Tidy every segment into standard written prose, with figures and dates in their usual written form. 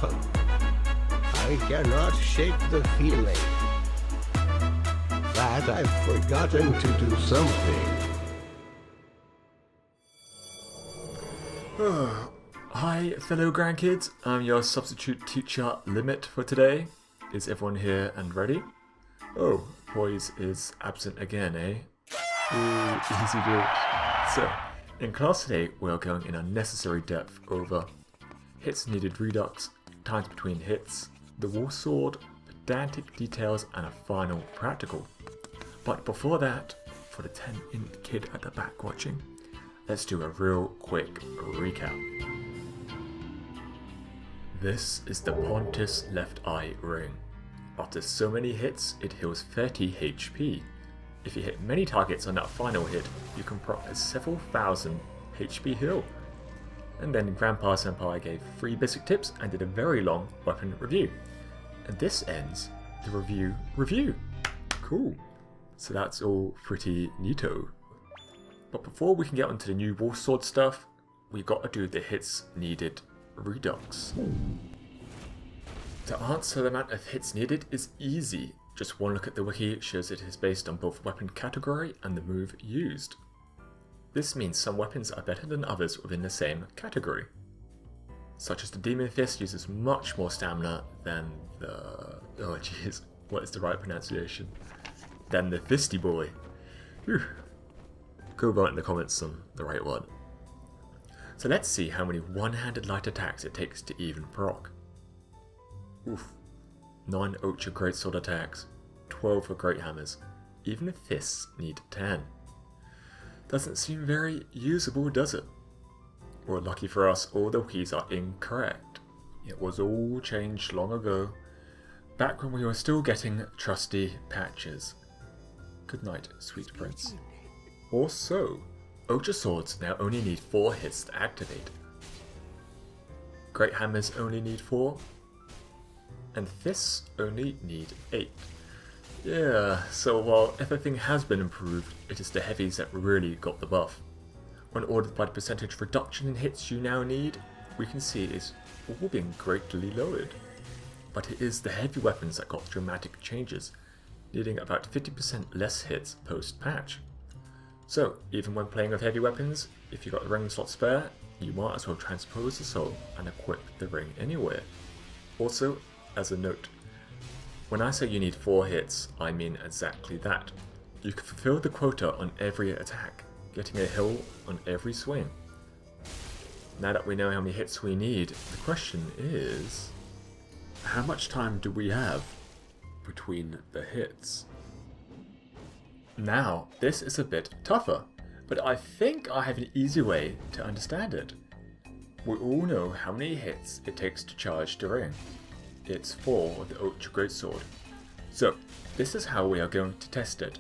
I cannot shake the feeling that I've forgotten to do something. Hi fellow grandkids, I'm your substitute teacher Limit for today. Is everyone here and ready? Oh, boys is absent again, eh? Ooh, easy do. So, in class today we are going in unnecessary depth over hits needed redux, times between hits, the war sword, pedantic details, and a final practical. But before that, for the 10-int kid at the back watching, let's do a real quick recap. This is the Pontiff's Left Eye ring. After so many hits, it heals 30 HP. If you hit many targets on that final hit, you can proc a several thousand HP heal. And then Grandpa Senpai gave 3 basic tips and did a very long weapon review. And this ends the review. Cool. So that's all pretty neato. But before we can get onto the new war sword stuff, we got to do the hits needed redux. To answer the amount of hits needed is easy. Just one look at the wiki shows it is based on both weapon category and the move used. This means some weapons are better than others within the same category. Such as the Demon Fist uses much more stamina than the... oh jeez, what is the right pronunciation? Than the Fisty Boy. Whew. Go vote in the comments on the right one. So let's see how many one-handed light attacks it takes to even proc. Oof. 9 𝗁𝗃 attacks, 12 for Great Hammers. Even the fists need 10. Doesn't seem very usable, does it? Well, lucky for us, all the keys are incorrect. It was all changed long ago, back when we were still getting trusty patches. Good night, sweet prince. Also, 𝗁𝗃 swords now only need 4 hits to activate. Great Hammers only need 4, and fists only need 8. Yeah, so while everything has been improved, it is the heavies that really got the buff. When ordered by the percentage reduction in hits you now need, we can see it's all being greatly lowered. But it is the heavy weapons that got dramatic changes, needing about 50% less hits post-patch. So, even when playing with heavy weapons, if you got a ring slot spare, you might as well transpose the soul and equip the ring anywhere. Also, as a note, when I say you need 4 hits, I mean exactly that. You can fulfill the quota on every attack, getting a hill on every swing. Now that we know how many hits we need, the question is, how much time do we have between the hits? Now, this is a bit tougher, but I think I have an easy way to understand it. We all know how many hits it takes to charge the ring. It's 4 with the 𝗁𝗃 greatsword. So, this is how we are going to test it.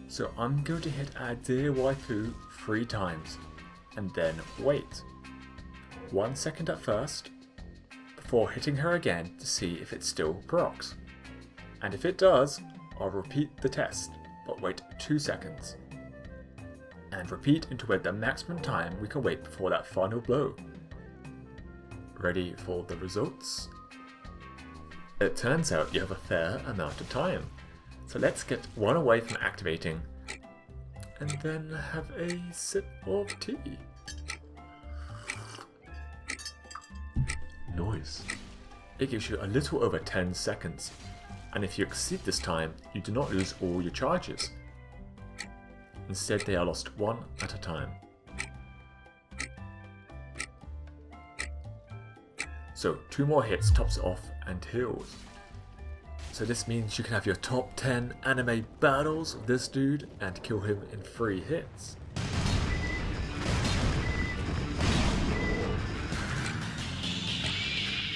So I'm going to hit our dear waifu 3 times, and then wait. 1 second at first, before hitting her again to see if it still procs. And if it does, I'll repeat the test, but wait 2 seconds. And repeat until the maximum time we can wait before that final blow. Ready for the results? It turns out you have a fair amount of time. So let's get one away from activating, and then have a sip of tea. Nice. It gives you a little over 10 seconds, and if you exceed this time, you do not lose all your charges. Instead, they are lost 1 at a time. So 2 more hits tops it off and heals. So this means you can have your top 10 anime battles with this dude and kill him in 3 hits.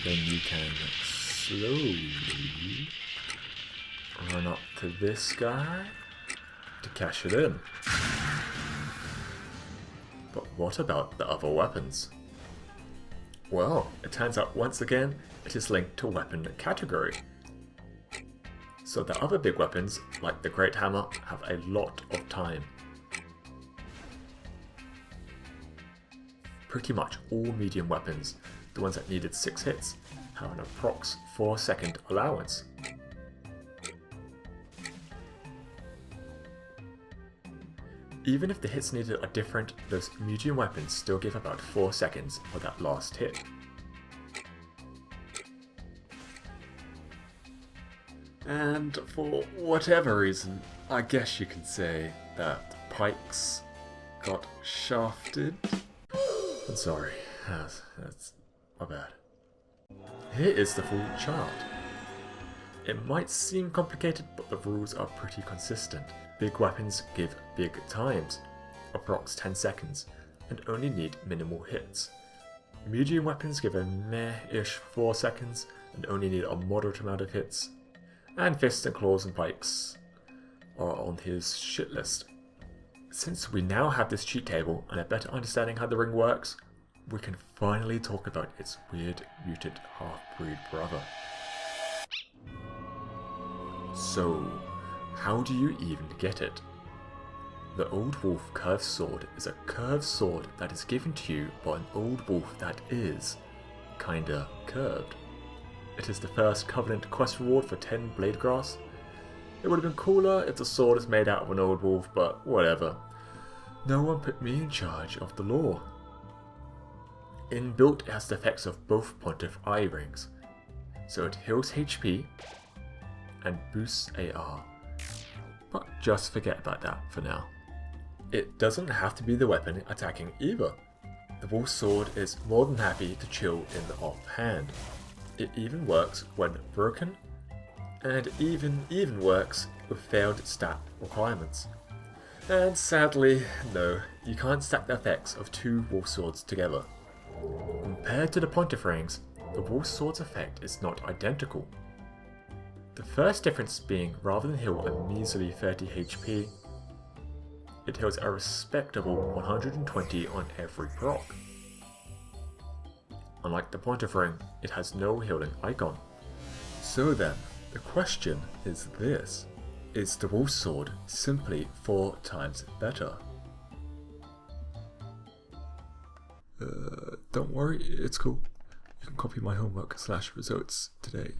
Then you can slowly run up to this guy to cash it in. But what about the other weapons? Well, it turns out once again it is linked to weapon category. So the other big weapons, like the Great Hammer, have a lot of time. Pretty much all medium weapons, the ones that needed 6 hits, have an approx 4-second allowance. Even if the hits needed are different, those medium weapons still give about 4 seconds for that last hit. And for whatever reason, I guess you can say that pikes got shafted. I'm sorry, that's my bad. Here is the full chart. It might seem complicated, but the rules are pretty consistent. Big weapons give big times, approx 10 seconds, and only need minimal hits. Medium weapons give a meh-ish 4 seconds, and only need a moderate amount of hits. And fists and claws and pikes are on his shit list. Since we now have this cheat table and a better understanding how the ring works, we can finally talk about its weird mutant half-breed brother. So, how do you even get it? The Old Wolf Curved Sword is a curved sword that is given to you by an old wolf that is kinda curved. It is the first Covenant quest reward for 10 blade grass. It would have been cooler if the sword is made out of an old wolf, but whatever. No one put me in charge of the lore. Inbuilt, it has the effects of both Pontiff Eye rings, so it heals HP and boosts AR. But just forget about that for now. It doesn't have to be the weapon attacking either. The Wolf Sword is more than happy to chill in the offhand. It even works when broken, and even works with failed stat requirements. And sadly, no, you can't stack the effects of 2 Wolf Swords together. Compared to the Pontiff Rings, the Wolf Sword's effect is not identical. The first difference being, rather than heal a measly 30 HP, it heals a respectable 120 on every proc. Unlike the Pontiff Ring, it has no healing icon. So then, the question is this: is the Wolf Sword simply 4 times better? Don't worry, it's cool. You can copy my homework / results today.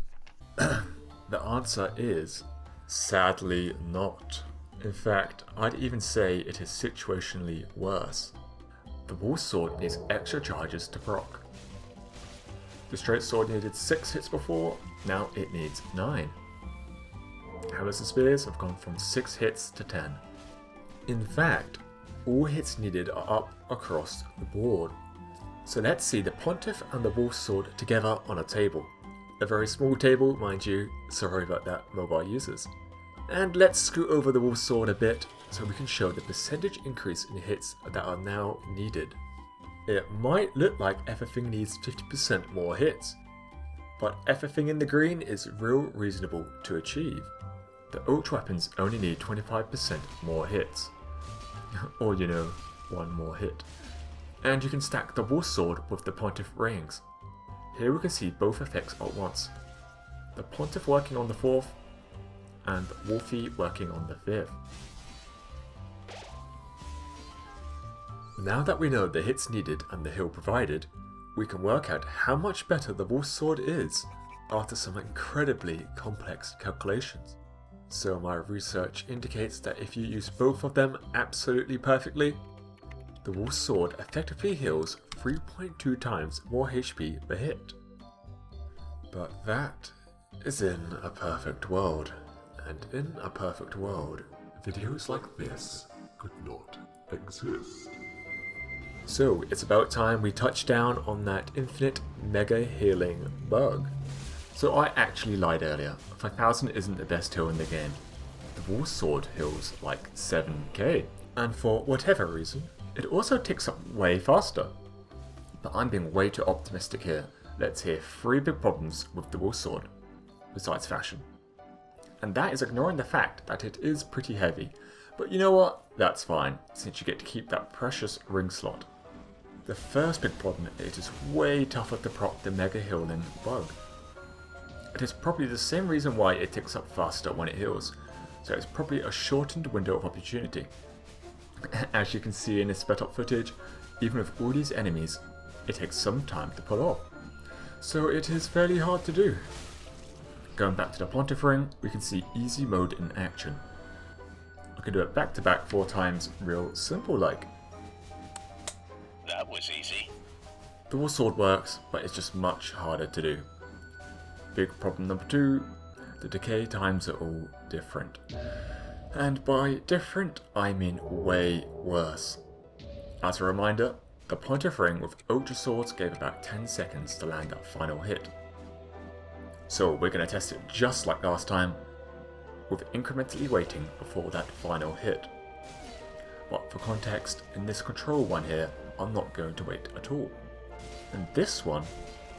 The answer is, sadly not. In fact, I'd even say it is situationally worse. The Wolf Sword needs extra charges to proc. The straight sword needed 6 hits before, now it needs 9. Hammers and spears have gone from 6 hits to 10. In fact, all hits needed are up across the board. So let's see the Pontiff and the Wolf Sword together on a table. A very small table, mind you, sorry about that, mobile users. And let's scoot over the Wolf Sword a bit so we can show the percentage increase in hits that are now needed. It might look like everything needs 50% more hits, but everything in the green is real reasonable to achieve. The ultra weapons only need 25% more hits. Or you know, 1 more hit. And you can stack the Wolf Sword with the Pontiff Rings. Here we can see both effects at once. The Pontiff working on the 4th, and Wolfie working on the 5th. Now that we know the hits needed and the heal provided, we can work out how much better the Wolf Sword is after some incredibly complex calculations. So my research indicates that if you use both of them absolutely perfectly, the Wolf Sword effectively heals 3.2 times more HP per hit. But that is in a perfect world, and in a perfect world, videos like this could not exist. So it's about time we touch down on that infinite mega healing bug. So I actually lied earlier, 5000 isn't the best heal in the game. The Wolf Sword heals like 7k, and for whatever reason, it also ticks up way faster. But I'm being way too optimistic here. Let's hear 3 big problems with the Wolf Sword, besides fashion. And that is ignoring the fact that it is pretty heavy. But you know what? That's fine, since you get to keep that precious ring slot. The first big problem is it is way tougher to proc the mega healing bug. It is probably the same reason why it ticks up faster when it heals, so it's probably a shortened window of opportunity. As you can see in this sped up footage, even with all these enemies, it takes some time to pull off. so it is fairly hard to do. Going back to the Pontiff Ring, we can see easy mode in action. I can do it back to back 4 times, real simple like. That was easy. The wall sword works, but it's just much harder to do. Big problem number 2, the decay times are all different. And by different, I mean way worse. As a reminder, the Pontiff Ring with Ultra Swords gave about 10 seconds to land that final hit. So we're going to test it just like last time, with incrementally waiting before that final hit. But for context, in this control one here, I'm not going to wait at all. And this one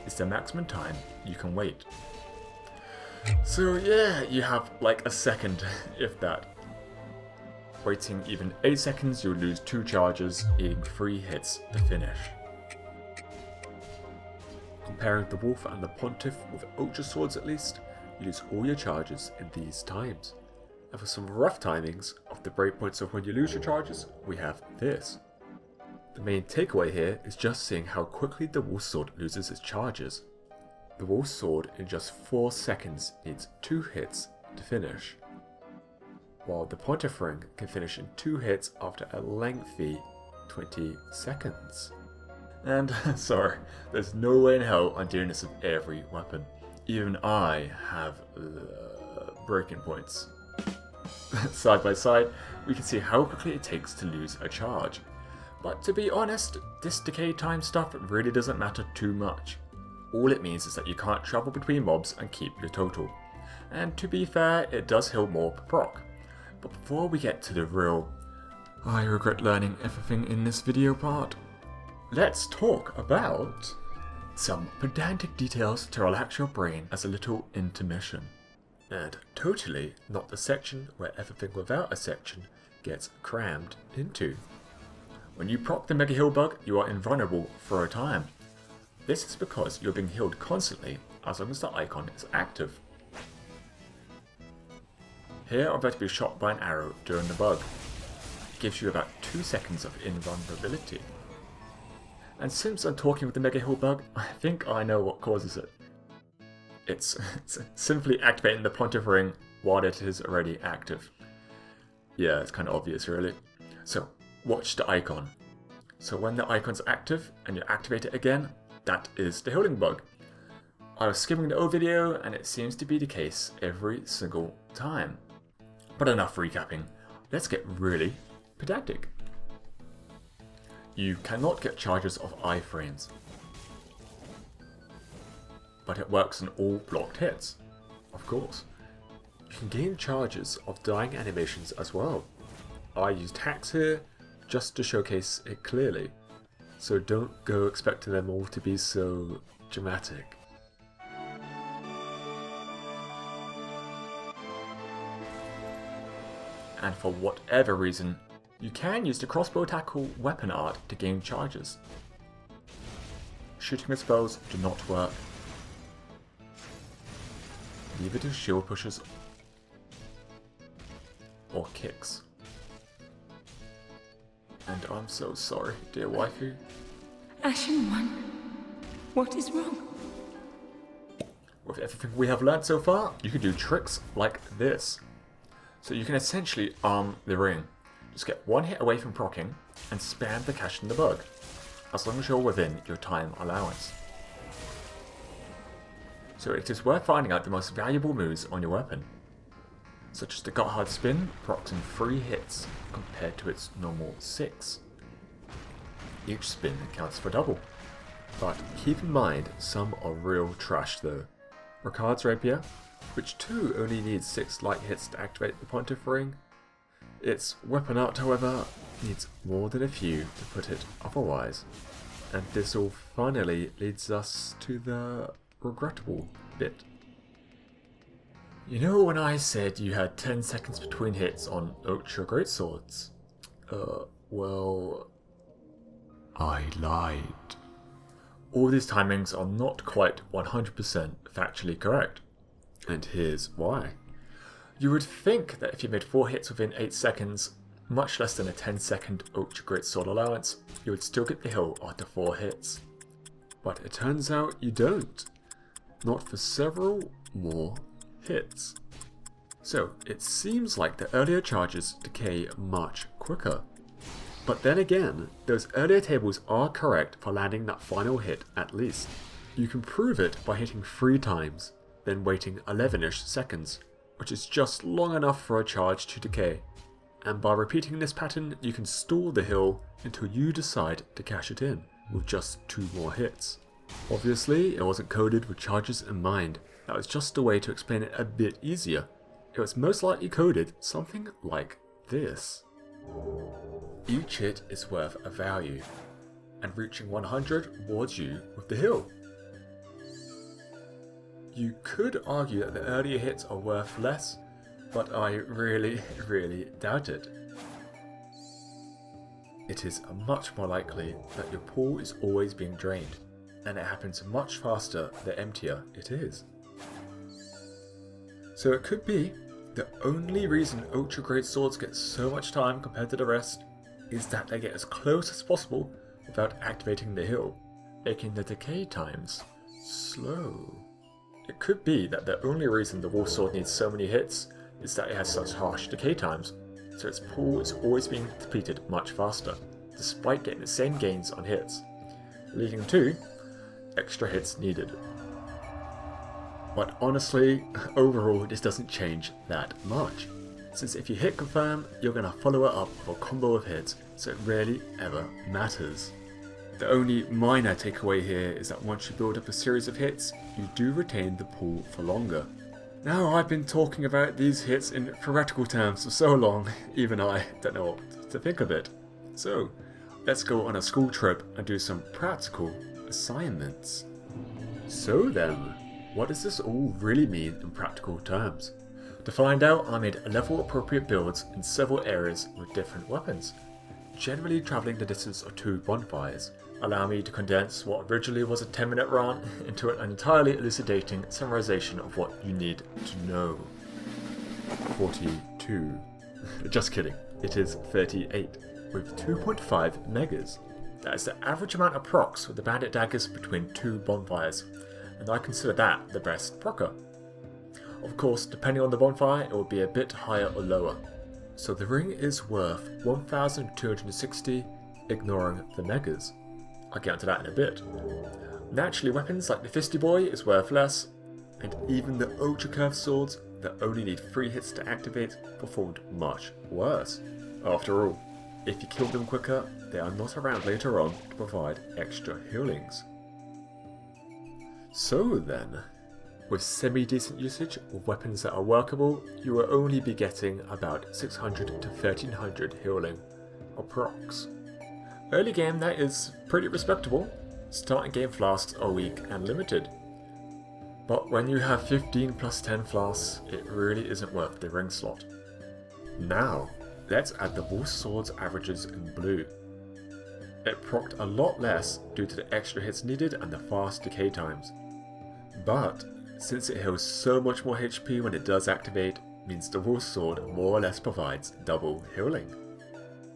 is the maximum time you can wait. So yeah, you have like a second, if that. Waiting even 8 seconds, you'll lose 2 charges, needing 3 hits to finish. Comparing the Wolf and the Pontiff with Ultra Swords at least, you lose all your charges in these times. And for some rough timings of the breakpoints of when you lose your charges, we have this. The main takeaway here is just seeing how quickly the Wolf Sword loses its charges. The Wolf Sword in just 4 seconds needs 2 hits to finish, while the Pontiff Ring can finish in 2 hits after a lengthy 20 seconds. And sorry, there's no way in hell I'm doing this with every weapon. Even I have breaking points. Side by side, we can see how quickly it takes to lose a charge. But to be honest, this decay time stuff really doesn't matter too much. All it means is that you can't travel between mobs and keep your total. And to be fair, it does heal more per proc. But before we get to the real I regret learning everything in this video part, let's talk about some pedantic details to relax your brain as a little intermission. And totally not the section where everything without a section gets crammed into. When you proc the Mega Heal bug, you are invulnerable for a time. This is because you're being healed constantly as long as the icon is active. Here I'm about to be shot by an arrow during the bug. It gives you about 2 seconds of invulnerability. And since I'm talking with the Mega Heal bug, I think I know what causes it. It's simply activating the Pontiff Ring while it is already active. Yeah, it's kind of obvious really. So, watch the icon. So when the icon's active and you activate it again, that is the healing bug. I was skimming the old video and it seems to be the case every single time. But enough recapping, let's get really pedantic. You cannot get charges of iframes, but it works on all blocked hits, of course. You can gain charges of dying animations as well. I used hacks here just to showcase it clearly, so don't go expecting them all to be so dramatic. And for whatever reason, you can use the crossbow tackle weapon art to gain charges. Shooting with spells do not work. Neither do shield pushes or kicks. And I'm so sorry, dear waifu. Ashen One, what is wrong? With everything we have learned so far, you can do tricks like this. So you can essentially arm the ring. Just get 1 hit away from proccing and spam the cash in the bug, as long as you're within your time allowance. So it is worth finding out the most valuable moves on your weapon, such as the Gotthard Spin procs in 3 hits compared to its normal 6. Each spin counts for double, but keep in mind some are real trash though. Ricard's Rapier, which too only needs 6 light hits to activate the Pontiff Ring. Its weapon art, however, needs more than a few to put it otherwise. And this all finally leads us to the regrettable bit. You know when I said you had 10 seconds between hits on Ultra Greatswords? Well, I lied. All these timings are not quite 100% factually correct. And here's why. You would think that if you made 4 hits within 8 seconds, much less than a 10-second Ultra Greatsword allowance, you would still get the heal after 4 hits. But it turns out you don't. Not for several more hits. So it seems like the earlier charges decay much quicker. But then again, those earlier tables are correct for landing that final hit at least. You can prove it by hitting 3 times, then waiting 11ish seconds, which is just long enough for a charge to decay. And by repeating this pattern, you can stall the hill until you decide to cash it in, with just 2 more hits. Obviously, it wasn't coded with charges in mind, that was just a way to explain it a bit easier. It was most likely coded something like this. Each hit is worth a value, and reaching 100 rewards you with the hill. You could argue that the earlier hits are worth less, but I really doubt it. It is much more likely that your pool is always being drained, and it happens much faster the emptier it is. So it could be the only reason ultra great swords get so much time compared to the rest is that they get as close as possible without activating the hill, making the decay times slow. It could be that the only reason the wolf sword needs so many hits is that it has such harsh decay times, so its pool is always being depleted much faster, despite getting the same gains on hits, leading to extra hits needed. But honestly, overall this doesn't change that much, since if you hit confirm, you're going to follow it up with a combo of hits, so it rarely ever matters. The only minor takeaway here is that once you build up a series of hits, you do retain the pool for longer. Now I've been talking about these hits in theoretical terms for so long, even I don't know what to think of it. So, let's go on a school trip and do some practical assignments. So then, what does this all really mean in practical terms? To find out, I made level appropriate builds in several areas with different weapons, generally travelling the distance of 2 bonfires. Allow me to condense what originally was a 10-minute rant into an entirely elucidating summarization of what you need to know. 42. Just kidding, it is 38, with 2.5 megas. That is the average amount of procs with the bandit daggers between 2 bonfires, and I consider that the best procer. Of course, depending on the bonfire, it will be a bit higher or lower. So the ring is worth 1260, ignoring the megas. I'll get onto that in a bit. Naturally, weapons like the 𝗧𝗶𝗺𝗲 is worth less, and even the ultra curved swords that only need 3 hits to activate performed much worse. After all, if you kill them quicker, they are not around later on to provide extra healings. So then, with semi-decent usage of weapons that are workable, you will only be getting about 600 to 1300 healing or procs. Early game that is pretty respectable, starting game flasks are weak and limited. But when you have 15 plus 10 flasks, it really isn't worth the ring slot. Now, let's add the wolf sword's averages in blue. It procced a lot less due to the extra hits needed and the fast decay times. But, since it heals so much more HP when it does activate, means the wolf sword more or less provides double healing.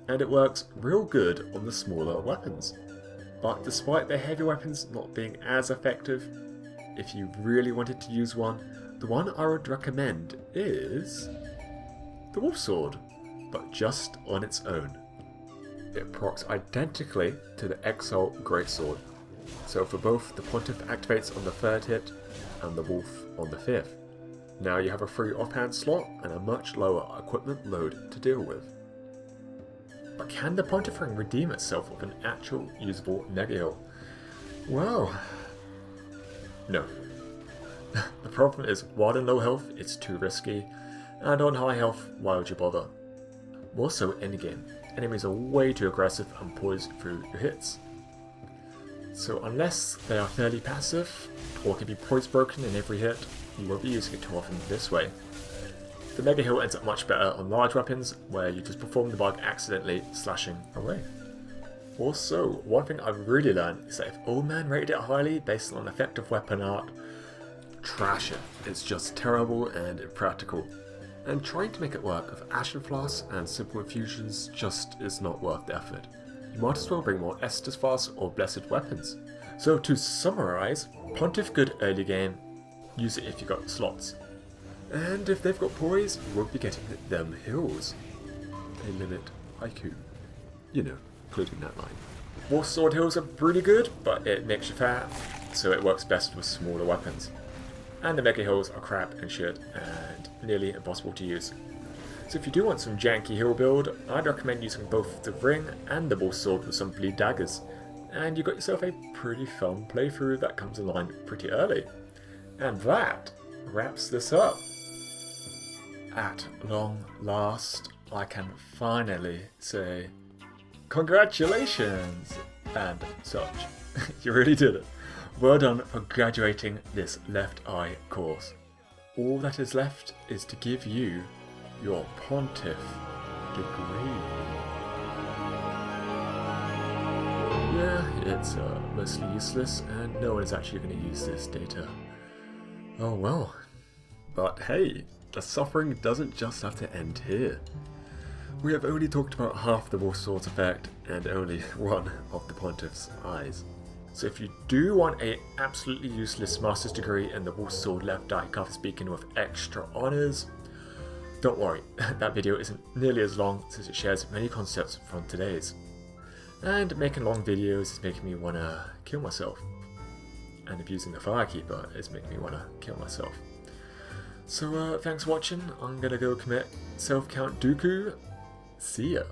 And it works real good on the smaller weapons. But despite the heavy weapons not being as effective, if you really wanted to use one, the one I would recommend is the wolf sword, but just on its own. It procs identically to the 𝗀𝗀 greatsword, so for both the Pontiff activates on the 3rd hit and the wolf on the 5th. Now you have a free offhand slot and a much lower equipment load to deal with. But can the Pontiff Ring redeem itself with an actual usable mega heal? Well, no. The problem is, while in low health it's too risky, and on high health, why would you bother? More so endgame, enemies are way too aggressive and poised through your hits. So unless they are fairly passive, or can be poise broken in every hit, you won't be using it too often this way. The mega heal ends up much better on large weapons, where you just perform the bug accidentally slashing away. Also, one thing I've really learned is that if Old Man rated it highly based on effective weapon art, trash it. It's just terrible and impractical. And trying to make it work with Ashen Flask and simple infusions just is not worth the effort. You might as well bring more Estus Flask or Blessed weapons. So to summarize, Pontiff good early game, use it if you got slots. And if they've got poise, you won't be getting them hills. A limit haiku. You know, including that line. Wolf Sword hills are pretty good, but it makes you fat, so it works best with smaller weapons. And the mega hills are crap and shit, and nearly impossible to use. So if you do want some janky hill build, I'd recommend using both the ring and the Wolf Sword with some bleed daggers. And you got yourself a pretty fun playthrough that comes online pretty early. And that wraps this up. At long last, I can finally say congratulations and such. You really did it. Well done for graduating this Left Eye course. All that is left is to give you your Pontiff degree. Yeah, it's mostly useless and no one is actually going to use this data. Oh well. But hey, the suffering doesn't just have to end here. We have only talked about half the Wolf Sword's effect and only one of the Pontiff's eyes. So if you do want a absolutely useless master's degree in the Wolf Sword Left Eye 𝗂𝗃 with extra honours, don't worry, that video isn't nearly as long since it shares many concepts from today's. And making long videos is making me want to kill myself. And abusing the Firekeeper is making me want to kill myself. So thanks for watching, I'm gonna go commit self-count dooku. See ya.